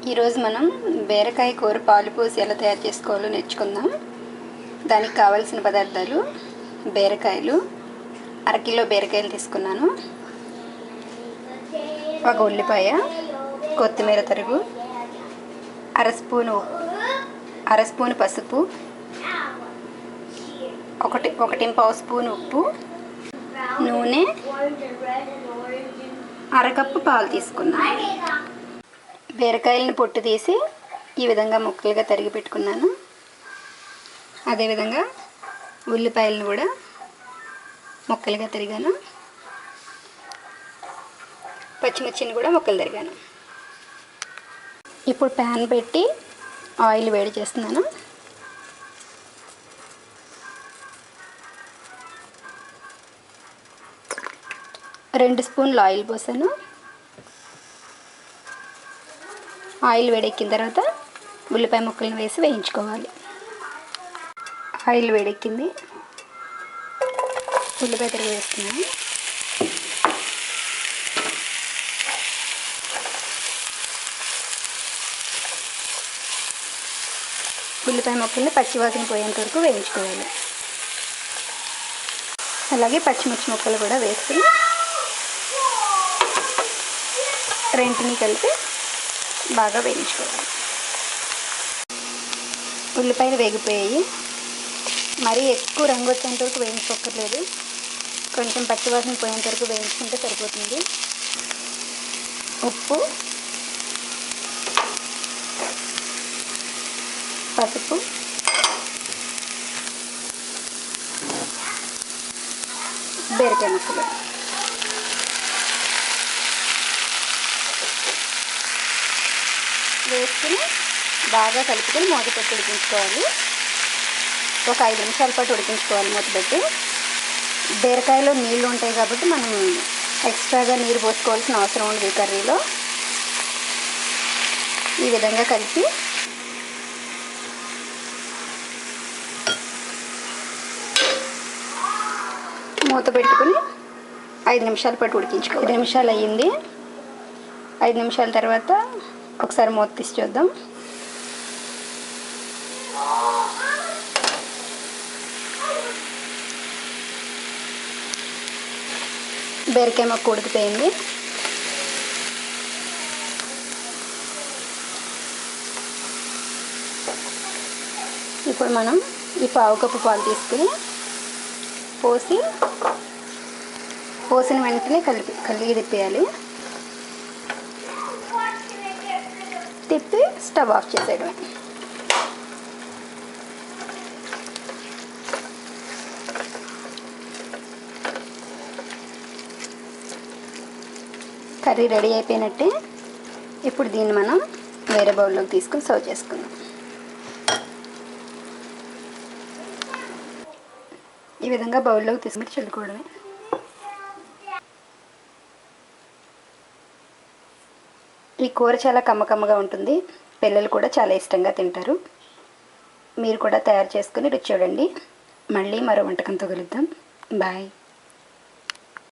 ఈరోజు మనం బీరకాయ కూర పాలు పోసి ఎలా తయారు చేసుకోవాలో నేర్చుకుందాం. దానికి కావాల్సిన పదార్థాలు: బీరకాయలు, అరకిలో బీరకాయలు తీసుకున్నాను, ఒక ఉల్లిపాయ, కొత్తిమీర తరుగు, అర స్పూను పసుపు, ఒకటింపావు స్పూన్ ఉప్పు, నూనె, అరకప్పు పాలు తీసుకున్నాను. బీరకాయలను పొట్టు తీసి ఈ విధంగా ముక్కలుగా తరిగి పెట్టుకున్నాను. అదేవిధంగా ఉల్లిపాయలను కూడా ముక్కలుగా తరిగాను, పచ్చిమిర్చిని కూడా ముక్కలు తరిగాను. ఇప్పుడు ప్యాన్ పెట్టి ఆయిల్ వేడి చేస్తున్నాను. రెండు స్పూన్లు ఆయిల్ పోసాను. ఆయిల్ వేడెక్కిన తర్వాత ఉల్లిపాయ ముక్కలను వేసి వేయించుకోవాలి. ఆయిల్ వేడెక్కింది, ఉల్లిపాయ తరిగి వేస్తున్నాను. ఉల్లిపాయ ముక్కల్ని పచ్చివాసన పోయేంత వరకు వేయించుకోవాలి. అలాగే పచ్చిమిర్చి ముక్కలు కూడా వేసుకుని రెంటిని కలిపి బాగా వేయించుకోవాలి. ఉల్లిపాయలు వేగిపోయాయి. మరీ ఎక్కువ రంగు వచ్చేంత వరకు వేయించుకోక్కర్లేదు, కొంచెం పచ్చివాసన పోయేంత వరకు వేయించుకుంటే సరిపోతుంది. ఉప్పు, పసుపు, బీరకాయ ముక్కలు వేసుకుని బాగా కలుపుకొని మూత పెట్టి ఉడికించుకోవాలి. ఒక 5 నిమిషాల పాటు ఉడికించుకోవాలి మూత పెట్టి. బీరకాయలో నీళ్ళు ఉంటాయి కాబట్టి మనం ఎక్స్ట్రాగా నీరు పోసుకోవాల్సిన అవసరం ఉంది. కర్రీలో ఈ విధంగా కలిపి మూత పెట్టుకుని 5 నిమిషాల పాటు ఉడికించుకోవాలి. 5 నిమిషాలు అయ్యింది. 5 నిమిషాల తర్వాత ఒకసారి మూత తీసి చూద్దాం. బీరకాయ ముక్క ఉడికిపోయింది. ఇప్పుడు మనం ఈ పావు కప్పు పాలు తీసుకుని పోసిన వెంటనే కలిగి తిప్పేయాలి. తిప్పి స్టవ్ ఆఫ్ చేసేయడమే. కర్రీ రెడీ అయిపోయినట్టే. ఇప్పుడు దీన్ని మనం వేరే బౌల్లోకి తీసుకుని సర్వ్ చేసుకుందాం. ఈ విధంగా బౌల్లోకి తీసుకుని చల్లుకోవడమే. ఈ కూర చాలా కమ్మకమ్మగా ఉంటుంది. పిల్లలు కూడా చాలా ఇష్టంగా తింటారు. మీరు కూడా తయారు చేసుకుని రుచి చూడండి. మళ్ళీ మరో వంటకంతో కలుద్దాం. బాయ్.